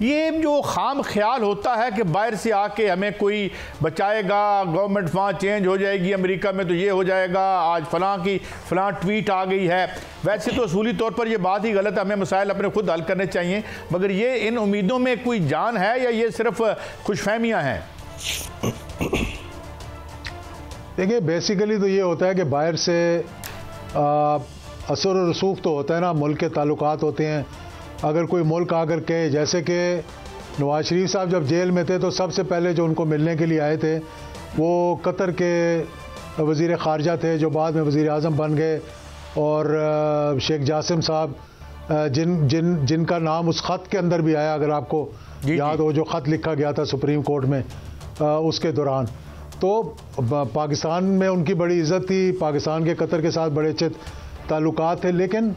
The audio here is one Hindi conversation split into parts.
ये जो खाम ख्याल होता है कि बाहर से आके हमें कोई बचाएगा, गवर्नमेंट वहाँ चेंज हो जाएगी, अमेरिका में तो ये हो जाएगा, आज फलां ट्वीट आ गई है, वैसे तो असूली तौर पर ये बात ही गलत है, हमें मसाइल अपने खुद हल करने चाहिए। मगर ये इन उम्मीदों में कोई जान है या ये सिर्फ खुशफहमियाँ हैं? देखिए, बेसिकली तो ये होता है कि बाहर से असर और रसूख तो होता है ना, मुल्क के ताल्लुकात होते हैं। अगर कोई मुल्क आकर के, जैसे कि नवाज शरीफ साहब जब जेल में थे तो सबसे पहले जो उनको मिलने के लिए आए थे वो कतर के वज़ीर ख़ारजा थे, जो बाद में वज़ीर आज़म बन गए, और शेख जासिम साहब जिनका नाम उस ख़त के अंदर भी आया, अगर आपको याद हो, जो ख़त लिखा गया था सुप्रीम कोर्ट में उसके दौरान। तो पाकिस्तान में उनकी बड़ी इज़्ज़त थी, पाकिस्तान के कतर के साथ बड़े अच्छे ताल्लुकात थे, लेकिन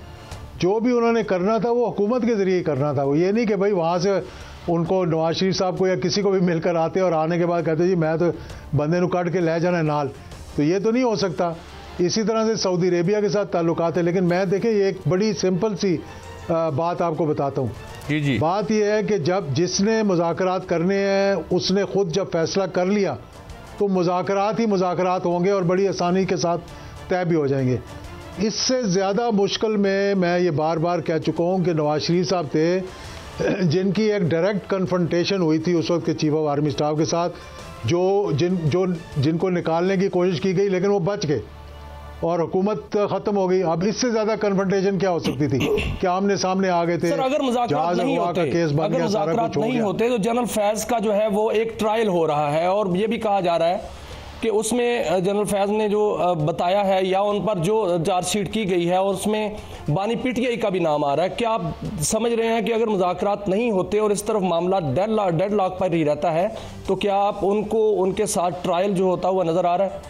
जो भी उन्होंने करना था वो हुकूमत के ज़रिए करना था। वो ये नहीं कि भाई वहाँ से उनको नवाज शरीफ साहब को या किसी को भी मिलकर आते और आने के बाद कहते जी मैं तो बंदे को काट के ले जाना नाल, तो ये तो नहीं हो सकता। इसी तरह से सऊदी अरेबिया के साथ ताल्लुकात है। लेकिन मैं देखें, ये एक बड़ी सिंपल सी बात आपको बताता हूँ। जी। बात यह है कि जब जिसने मुज़ाकरात करने हैं उसने खुद जब फैसला कर लिया तो मुज़ाकरात ही मुज़ाकरात होंगे और बड़ी आसानी के साथ तय भी हो जाएंगे। इससे ज़्यादा मुश्किल में मैं ये बार बार कह चुका हूँ कि नवाज शरीफ साहब थे जिनकी एक डायरेक्ट कन्फ्रंटेशन हुई थी उस वक्त के चीफ ऑफ आर्मी स्टाफ के साथ, जिनको निकालने की कोशिश की गई, लेकिन वो बच गए और हुकूमत ख़त्म हो गई। अब इससे ज़्यादा कन्फ्रंटेशन क्या हो सकती थी कि आमने सामने आ गए थे। सर, अगर मुज़ाकरात नहीं होते तो जनरल फैज़ का जो है वो एक ट्रायल हो रहा है, और ये भी कहा जा रहा है कि उसमें जनरल फैज़ ने जो बताया है या उन पर जो चार्जशीट की गई है और उसमें बानी पीटीआई का भी नाम आ रहा है। क्या आप समझ रहे हैं कि अगर मुज़ाकरात नहीं होते और इस तरफ मामला डेड लॉक पर ही रहता है तो क्या आप उनको उनके साथ ट्रायल जो होता हुआ नज़र आ रहा है?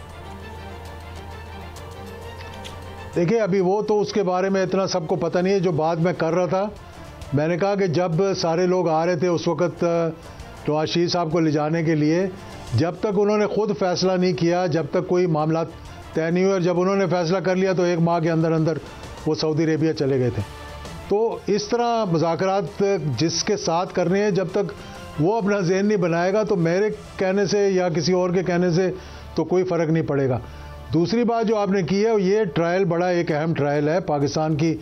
देखिए, अभी वो तो उसके बारे में इतना सबको पता नहीं है। जो बात मैं कर रहा था, मैंने कहा कि जब सारे लोग आ रहे थे उस वक़्त नवाज शरीफ साहब को ले जाने के लिए, जब तक उन्होंने खुद फैसला नहीं किया, जब तक कोई मामला तय नहीं हुआ, और जब उन्होंने फैसला कर लिया तो एक माह के अंदर अंदर वो सऊदी अरेबिया चले गए थे। तो इस तरह मुज़ाकरात जिसके साथ करने हैं, जब तक वो अपना ज़हन नहीं बनाएगा तो मेरे कहने से या किसी और के कहने से तो कोई फ़र्क नहीं पड़ेगा। दूसरी बात जो आपने की है, ये ट्रायल बड़ा एक अहम ट्रायल है पाकिस्तान की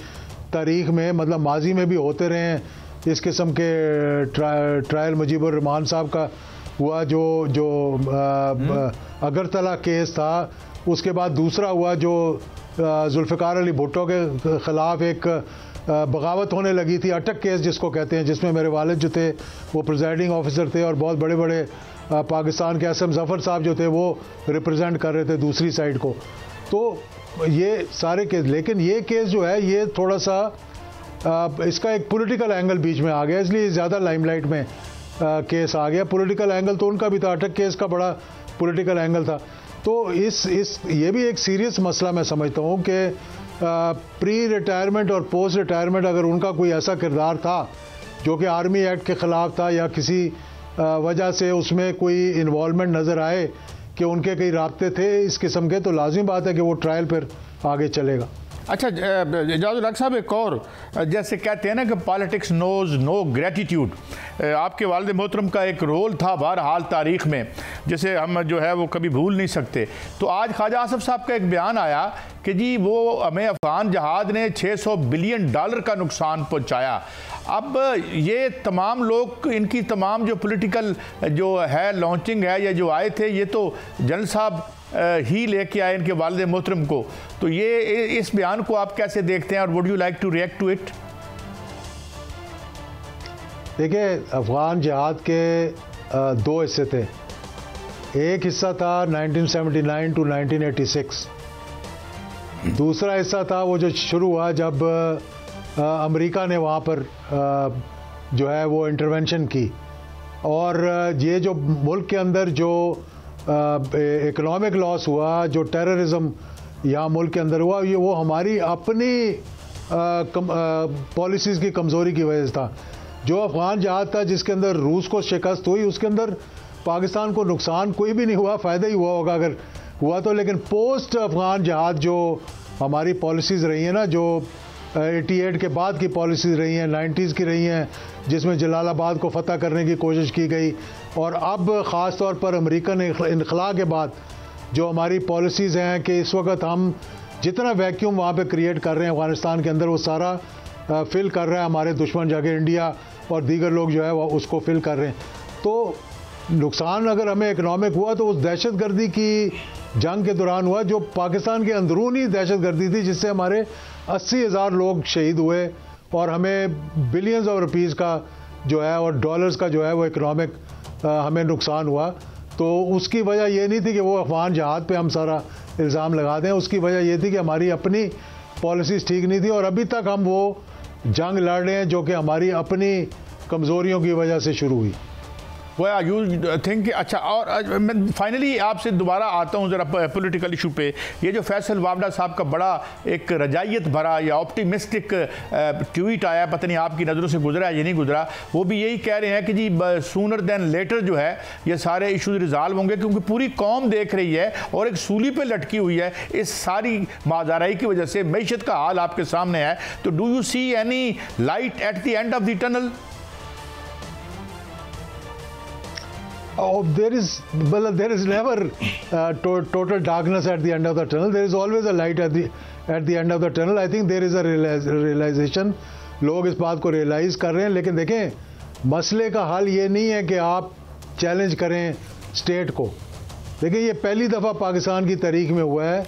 तारीख़ में। मतलब माजी में भी होते रहे हैं इस किस्म के ट्रायल। मुजीबुर रहमान साहब का हुआ जो अगरतला केस था, उसके बाद दूसरा हुआ जो जुल्फ़िकार अली भुट्टो के ख़िलाफ़ एक बगावत होने लगी थी, अटक केस जिसको कहते हैं, जिसमें मेरे वालिद जो थे वो प्रिजाइडिंग ऑफिसर थे और बहुत बड़े बड़े पाकिस्तान के असम ज़फ़र साहब जो थे वो रिप्रेजेंट कर रहे थे दूसरी साइड को। तो ये सारे केस, लेकिन ये केस जो है ये थोड़ा सा इसका एक पॉलिटिकल एंगल बीच में आ गया, इसलिए ज़्यादा लाइमलाइट में केस आ गया। पॉलिटिकल एंगल तो उनका भी था, अटक केस का बड़ा पॉलिटिकल एंगल था। तो ये भी एक सीरियस मसला मैं समझता हूँ कि प्री रिटायरमेंट और पोस्ट रिटायरमेंट अगर उनका कोई ऐसा किरदार था जो कि आर्मी एक्ट के ख़िलाफ़ था या किसी वजह से उसमें कोई इन्वॉल्वमेंट नज़र आए कि उनके कई राब्ते थे इस किस्म के, तो लाजिम बात है कि वो ट्रायल पर आगे चलेगा। अच्छा एजाज़ुल हक साहब, एक और जैसे कहते हैं ना कि पॉलिटिक्स नोज नो ग्रेटिट्यूड, आपके वालिद मोहतरम का एक रोल था बहरहाल तारीख़ में, जिसे हम जो है वो कभी भूल नहीं सकते। तो आज ख्वाजा आसिफ साहब का एक बयान आया कि जी वो हमें अफ़गान जहाज़ ने $600 बिलियन का नुकसान पहुँचाया। अब ये तमाम लोग, इनकी तमाम जो पॉलिटिकल जो है लॉन्चिंग है या जो आए थे, ये तो जनरल साहब ही लेके आए इनके वालिद मोहतरम को। तो ये इस बयान को आप कैसे देखते हैं और would you like to react to it? देखिए, अफ़गान जहाद के दो हिस्से थे। एक हिस्सा था 1979 टू 1986, दूसरा हिस्सा था वो जो शुरू हुआ जब अमेरिका ने वहाँ पर जो है वो इंटरवेंशन की। और ये जो मुल्क के अंदर जो इकोनॉमिक लॉस हुआ, जो टेररिज्म यहाँ मुल्क के अंदर हुआ, ये वो हमारी अपनी पॉलिसीज़ की कमज़ोरी की वजह से था। जो अफ़गान जहाज़ था जिसके अंदर रूस को शिकस्त हुई, उसके अंदर पाकिस्तान को नुकसान कोई भी नहीं हुआ, फ़ायदा ही हुआ होगा अगर हुआ तो। लेकिन पोस्ट अफ़गान जहाज़ जो हमारी पॉलिसीज़ रही है ना, जो 88 के बाद की पॉलिसीज़ रही हैं, 90s की रही हैं, जिसमें जलालाबाद को फतह करने की कोशिश की गई। और अब ख़ास तौर पर अमेरिकन इनखला के बाद जो हमारी पॉलिसीज़ हैं कि इस वक्त हम जितना वैक्यूम वहाँ पे क्रिएट कर रहे हैं अफ़गानिस्तान के अंदर, वो सारा फिल कर रहा है हमारे दुश्मन, जाके इंडिया और दीगर लोग जो है वो उसको फिल कर रहे हैं। तो नुकसान अगर हमें इकनॉमिक हुआ तो उस दहशत गर्दी की जंग के दौरान हुआ, जो पाकिस्तान के अंदरूनी दहशत गर्दी थी, जिससे हमारे 80,000 लोग शहीद हुए और हमें बिलियंस ऑफ रुपीज़ का जो है और डॉलर्स का जो है वो इकनॉमिक हमें नुकसान हुआ। तो उसकी वजह ये नहीं थी कि वो अफगान जहाद पे हम सारा इल्ज़ाम लगा दें, उसकी वजह ये थी कि हमारी अपनी पॉलिसीज़ ठीक नहीं थी और अभी तक हम वो जंग लड़ रहे हैं जो कि हमारी अपनी कमज़ोरियों की वजह से शुरू हुई। वह यू थिंक अच्छा, और मैं फाइनली आपसे दोबारा आता हूँ ज़रा पॉलिटिकल इशू पे। ये जो फैसल वावडा साहब का बड़ा एक रजायत भरा या ऑप्टिमिस्टिक ट्वीट आया, पता नहीं आपकी नज़रों से गुजरा या नहीं गुजरा, वो भी यही कह रहे हैं कि जी सूनर देन लेटर जो है ये सारे इशूज़ रिजॉल्व होंगे, क्योंकि पूरी कौम देख रही है और एक सूली पे लटकी हुई है इस सारी माजाराई की वजह से। मैशत का हाल आपके सामने है, तो do you see any light at the end of the tunnel? There is never total darkness at the end of the tunnel. There is always a light at the end of the tunnel. I think there is a realization. लोग इस बात को रियलाइज़ कर रहे हैं, लेकिन देखें मसले का हल ये नहीं है कि आप चैलेंज करें स्टेट को। देखिए ये पहली दफ़ा पाकिस्तान की तारीख में हुआ है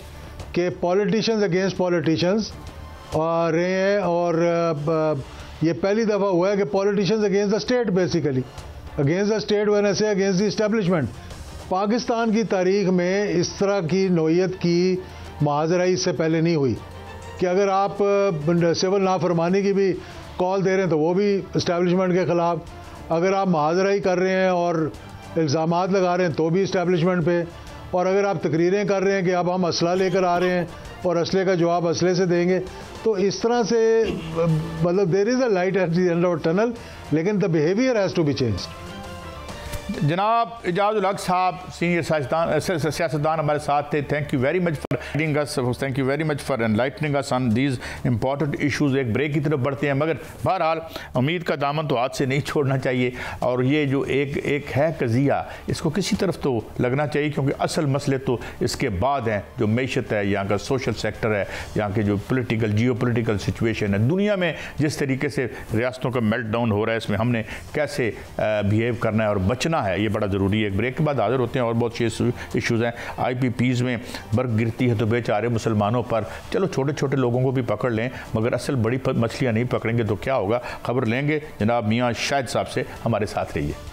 कि पॉलिटिशियंस अगेंस्ट पॉलिटिशियंस रहे हैं, और ये पहली दफ़ा हुआ है कि politicians against the state, basically against the state when I से अगेंस्ट द इस्टेब्लिशमेंट। पाकिस्तान की तारीख में इस तरह की नौयत की महाजराई इससे पहले नहीं हुई कि अगर आप सिविल नाफरमानी की भी कॉल दे रहे हैं तो वो भी इस्टेब्लिशमेंट के ख़िलाफ़, अगर आप महाजराई कर रहे हैं और इल्ज़ामात लगा रहे हैं तो भी इस्टेब्लिशमेंट पे, और अगर आप तकरीरें कर रहे हैं कि अब हम असला लेकर आ रहे हैं और असले का जवाब असले से देंगे, तो इस तरह से मतलब there is a light at the end of tunnel, लेकिन the behaviour has to be changed. जनाब एजाज उल हक साहब सीनियर सियासतदान हमारे साथ थे। Thank you very much for guiding us, thank you very much for enlightening us on these important issues. एक ब्रेक की तरफ बढ़ते हैं, मगर बहरहाल उम्मीद का दामन तो हाथ से नहीं छोड़ना चाहिए, और ये जो एक है कज़िया, इसको किसी तरफ तो लगना चाहिए, क्योंकि असल मसले तो इसके बाद हैं, जो मैशत है, यहाँ का सोशल सेक्टर है, यहाँ के जो पोलिटिकल जियो पोलिटिकल सिचुएशन है, दुनिया में जिस तरीके से रियासतों का मेल्ट डाउन हो रहा है, इसमें हमने कैसे बिहेव करना है और बचना है, ये बड़ा ज़रूरी है। एक ब्रेक के बाद हाजिर होते हैं और बहुत से इश्यूज़ हैं। IPPs में बर्फ गिरती है तो बेचारे मुसलमानों पर, चलो छोटे छोटे लोगों को भी पकड़ लें, मगर असल बड़ी मछलियाँ नहीं पकड़ेंगे तो क्या होगा। खबर लेंगे जनाब मियाँ शाहिद साहब से, हमारे साथ रहिए।